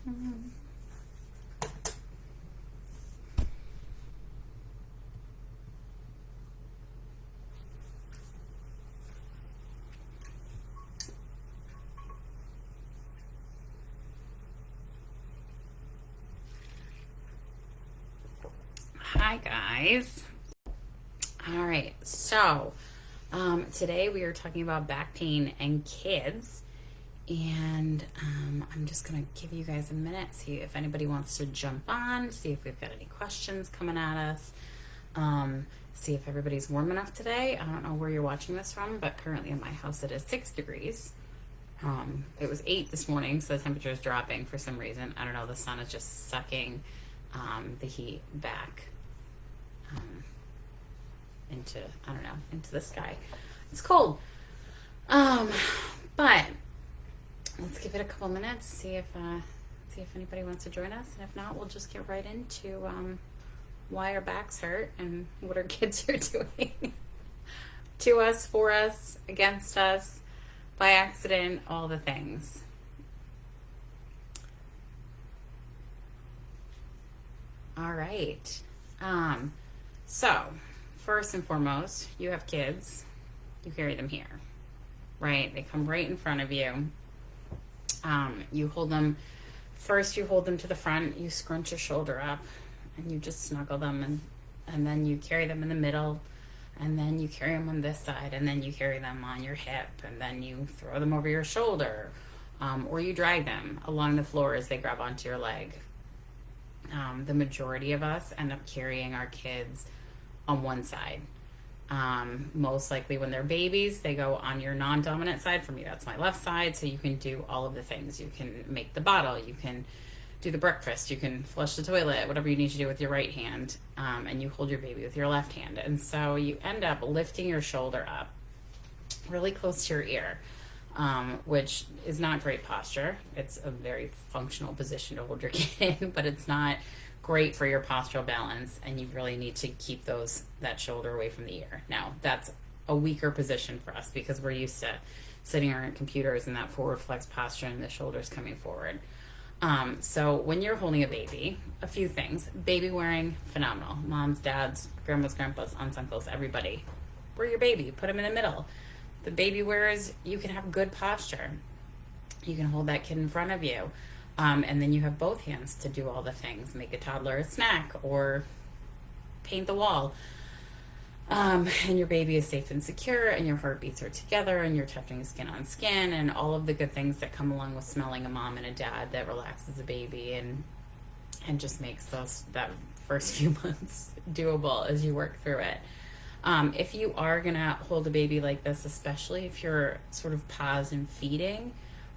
Hi guys. All right, so today we are talking about back pain and kids, and I'm just gonna give you guys a minute, see if anybody wants to jump on, see if we've got any questions coming at us, see if everybody's warm enough today. I don't know where you're watching this from, but currently in my house it is 6 degrees. It was 8 this morning, so the temperature is dropping for some reason. I don't know, the sun is just sucking the heat back into the sky. It's cold. But let's give it a couple minutes, see if anybody wants to join us, and if not, we'll just get right into why our backs hurt and what our kids are doing to us, for us, against us, by accident, all the things. All right. So, first and foremost, you have kids. You carry them here, right? They come right in front of you. You hold them to the front. You scrunch your shoulder up, and you just snuggle them, and then you carry them in the middle, and then you carry them on this side, and then you carry them on your hip, and then you throw them over your shoulder, or you drag them along the floor as they grab onto your leg. The majority of us end up carrying our kids on one side. Most likely when they're babies, they go on your non-dominant side. For me, that's my left side, so you can do all of the things. You can make the bottle, you can do the breakfast, you can flush the toilet, whatever you need to do with your right hand, and you hold your baby with your left hand. And so you end up lifting your shoulder up really close to your ear, which is not great posture. It's a very functional position to hold your kid in, but it's not great for your postural balance, and you really need to keep that shoulder away from the ear. Now, that's a weaker position for us because we're used to sitting on our computers in that forward flex posture and the shoulders coming forward. So when you're holding a baby, a few things. Baby wearing, phenomenal. Moms, dads, grandmas, grandpas, aunts, uncles, everybody. Wear your baby. Put them in the middle. The baby wearers, you can have good posture. You can hold that kid in front of you. And then you have both hands to do all the things. Make a toddler a snack or paint the wall. And your baby is safe and secure, and your heartbeats are together, and you're touching skin on skin, and all of the good things that come along with smelling a mom and a dad that relaxes a baby and just makes that first few months doable as you work through it. If you are going to hold a baby like this, especially if you're sort of paused and feeding,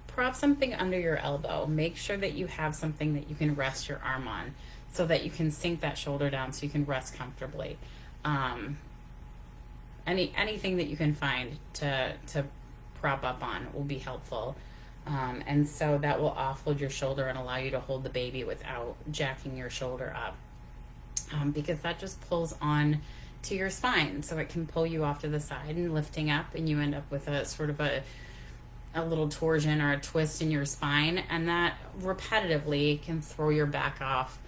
prop something under your elbow. Make sure that you have something that you can rest your arm on so that you can sink that shoulder down so you can rest comfortably. Anything that you can find to prop up on will be helpful. And so that will offload your shoulder and allow you to hold the baby without jacking your shoulder up. Because that just pulls on to your spine, so it can pull you off to the side and lifting up, and you end up with a sort of a little torsion or a twist in your spine, and that repetitively can throw your back off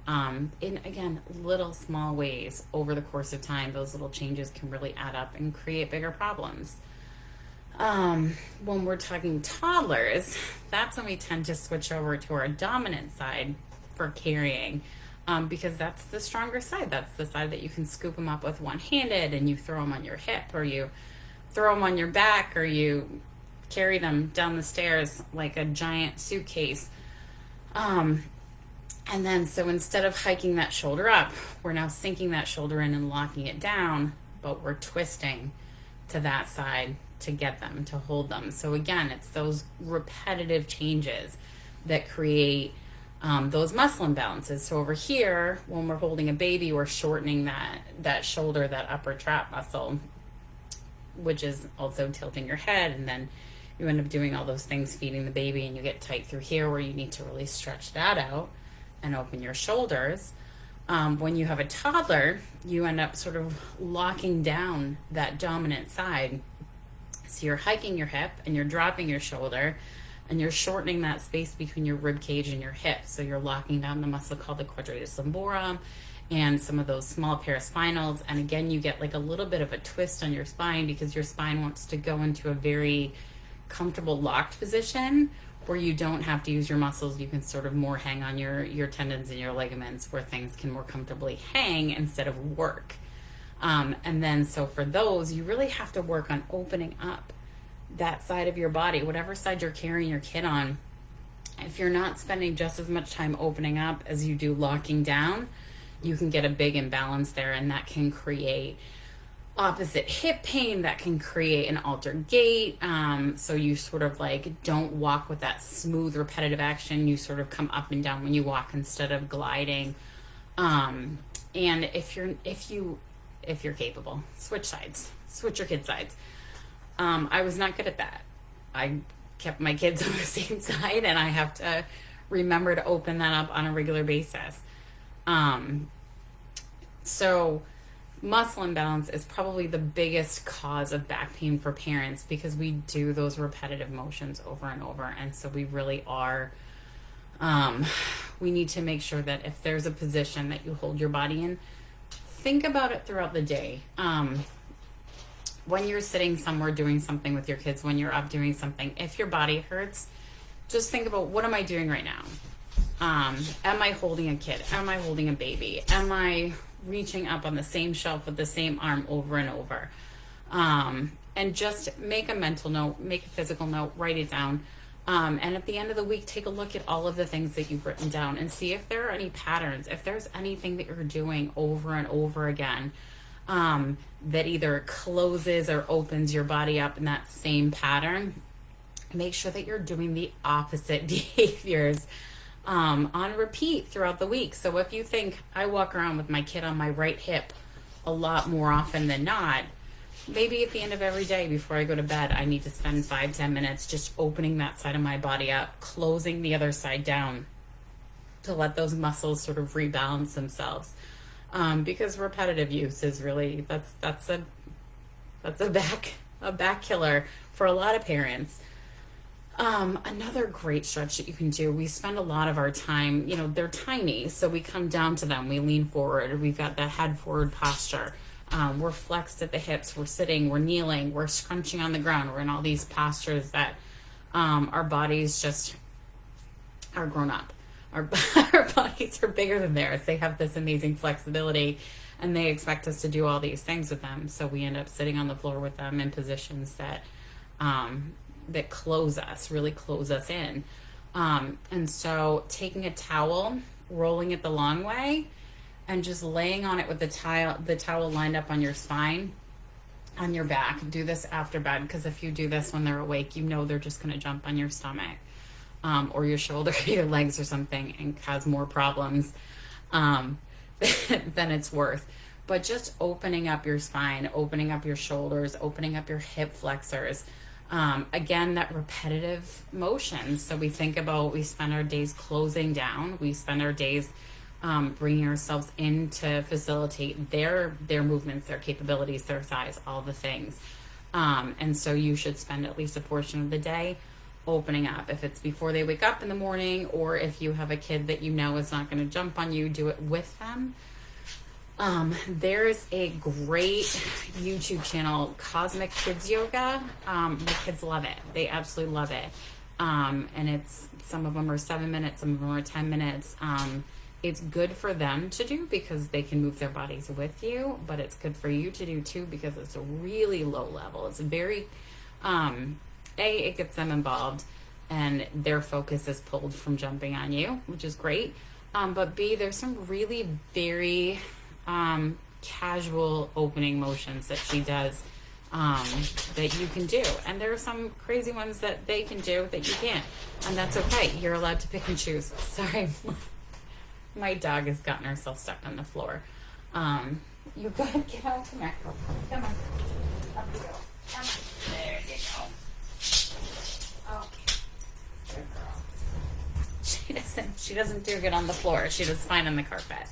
in, again, little small ways over the course of time. Those little changes can really add up and create bigger problems. When we're talking toddlers, that's when we tend to switch over to our dominant side for carrying, because that's the stronger side. That's the side that you can scoop them up with one-handed, and you throw them on your hip, or you throw them on your back, or you carry them down the stairs like a giant suitcase. And then so instead of hiking that shoulder up, we're now sinking that shoulder in and locking it down, but we're twisting to that side to get them, to hold them. So again, it's those repetitive changes that create those muscle imbalances. So over here, when we're holding a baby, we're shortening that shoulder, that upper trap muscle, which is also tilting your head, and then you end up doing all those things, feeding the baby, and you get tight through here where you need to really stretch that out and open your shoulders. When you have a toddler, you end up sort of locking down that dominant side. So you're hiking your hip and you're dropping your shoulder, and you're shortening that space between your rib cage and your hips. So you're locking down the muscle called the quadratus lumborum and some of those small paraspinals. And again, you get like a little bit of a twist on your spine because your spine wants to go into a very comfortable locked position where you don't have to use your muscles. You can sort of more hang on your tendons and your ligaments where things can more comfortably hang instead of work. And then so for those, you really have to work on opening up that side of your body, whatever side you're carrying your kid on. If you're not spending just as much time opening up as you do locking down, you can get a big imbalance there, and that can create opposite hip pain, that can create an altered gait. So you sort of like don't walk with that smooth repetitive action. You sort of come up and down when you walk instead of gliding. And if you're capable, switch sides, switch your kids' sides. I was not good at that. I kept my kids on the same side, and I have to remember to open that up on a regular basis. So muscle imbalance is probably the biggest cause of back pain for parents because we do those repetitive motions over and over. And so we really are, we need to make sure that if there's a position that you hold your body in, think about it throughout the day. When you're sitting somewhere doing something with your kids, when you're up doing something, if your body hurts, just think about, what am I doing right now? Am I holding a kid? Am I holding a baby? Am I reaching up on the same shelf with the same arm over and over? And just make a mental note, make a physical note, write it down. And at the end of the week, take a look at all of the things that you've written down and see if there are any patterns, if there's anything that you're doing over and over again, that either closes or opens your body up in that same pattern. Make sure that you're doing the opposite behaviors on repeat throughout the week. So if you think, I walk around with my kid on my right hip a lot more often than not, maybe at the end of every day before I go to bed, I need to spend 5-10 minutes just opening that side of my body up, closing the other side down to let those muscles sort of rebalance themselves. Because repetitive use is really, that's a back killer for a lot of parents. Another great stretch that you can do, we spend a lot of our time, they're tiny, so we come down to them, we lean forward, we've got the head forward posture, we're flexed at the hips, we're sitting, we're kneeling, we're scrunching on the ground, we're in all these postures that our bodies just are grown up. Our bodies are bigger than theirs. They have this amazing flexibility, and they expect us to do all these things with them, so we end up sitting on the floor with them in positions that really close us in. And so taking a towel, rolling it the long way, and just laying on it with the towel lined up on your spine, on your back. Do this after bed, because if you do this when they're awake, they're just going to jump on your stomach, or your shoulder, your legs or something, and cause more problems than it's worth. But just opening up your spine, opening up your shoulders, opening up your hip flexors. Again, that repetitive motion. So we spend our days closing down. We spend our days bringing ourselves in to facilitate their movements, their capabilities, their size, all the things. And so you should spend at least a portion of the day opening up. If it's before they wake up in the morning, or if you have a kid that is not going to jump on you, do it with them. There's a great YouTube channel, Cosmic Kids Yoga. My kids love it. They absolutely love it. And some of them are 7 minutes, some of them are 10 minutes. It's good for them to do because they can move their bodies with you, but it's good for you to do too because it's a really low level. It's very, it gets them involved and their focus is pulled from jumping on you, which is great. But B, there's some really very casual opening motions that she does that you can do. And there are some crazy ones that they can do that you can't. And that's okay. You're allowed to pick and choose. Sorry. My dog has gotten herself stuck on the floor. You go ahead, get out. Come here. Come on. Up you go. Come on. There you go. Okay. Good girl. She doesn't do good on the floor. She does fine on the carpet.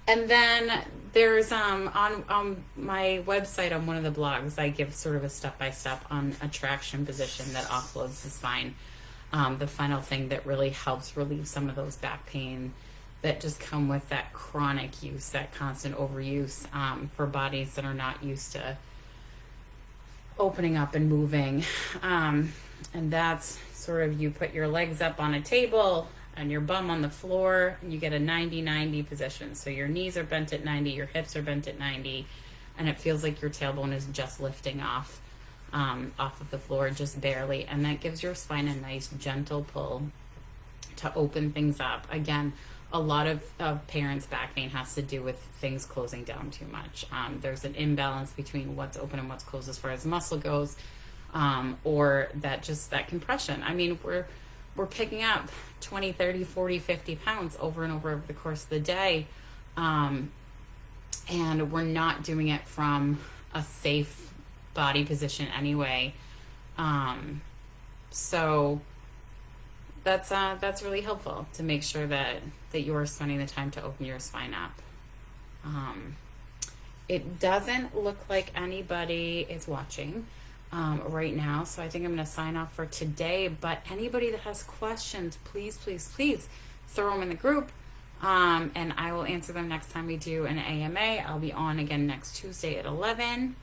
And then there's on my website, on one of the blogs, I give sort of a step-by-step on a traction position that offloads the spine. The final thing that really helps relieve some of those back pain that just come with that chronic use, that constant overuse, for bodies that are not used to opening up and moving. And that's sort of, you put your legs up on a table and your bum on the floor, and you get a 90-90 position. So your knees are bent at 90, your hips are bent at 90, and it feels like your tailbone is just lifting off of the floor, just barely. And that gives your spine a nice gentle pull to open things up. Again, a lot of parents' back pain has to do with things closing down too much. There's an imbalance between what's open and what's closed as far as muscle goes, or that compression. I mean, we're picking up 20, 30, 40, 50 pounds over and over the course of the day, and we're not doing it from a safe body position anyway. So that's really helpful to make sure that you are spending the time to open your spine up. It doesn't look like anybody is watching right now, so I think I'm going to sign off for today. But anybody that has questions, please throw them in the group, and I will answer them next time we do an AMA. I'll be on again next Tuesday at 11.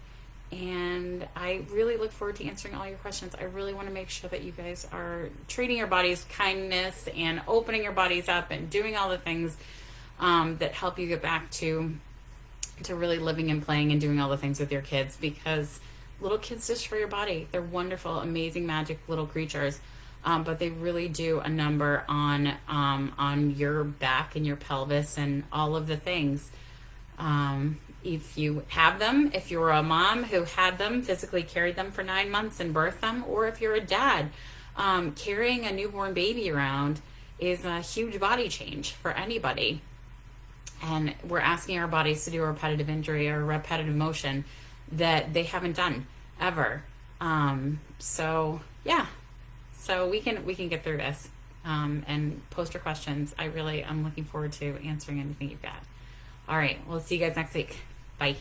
And I really look forward to answering all your questions. I really want to make sure that you guys are treating your bodies with kindness and opening your bodies up and doing all the things that help you get back to really living and playing and doing all the things with your kids, because little kids destroy your body. They're wonderful, amazing, magic little creatures, but they really do a number on your back and your pelvis and all of the things. If you have them, if you're a mom who had them, physically carried them for 9 months and birthed them, or if you're a dad, carrying a newborn baby around is a huge body change for anybody. And we're asking our bodies to do a repetitive injury or a repetitive motion that they haven't done ever. So we can get through this, and post your questions. I'm looking forward to answering anything you've got. All right, we'll see you guys next week. Bye.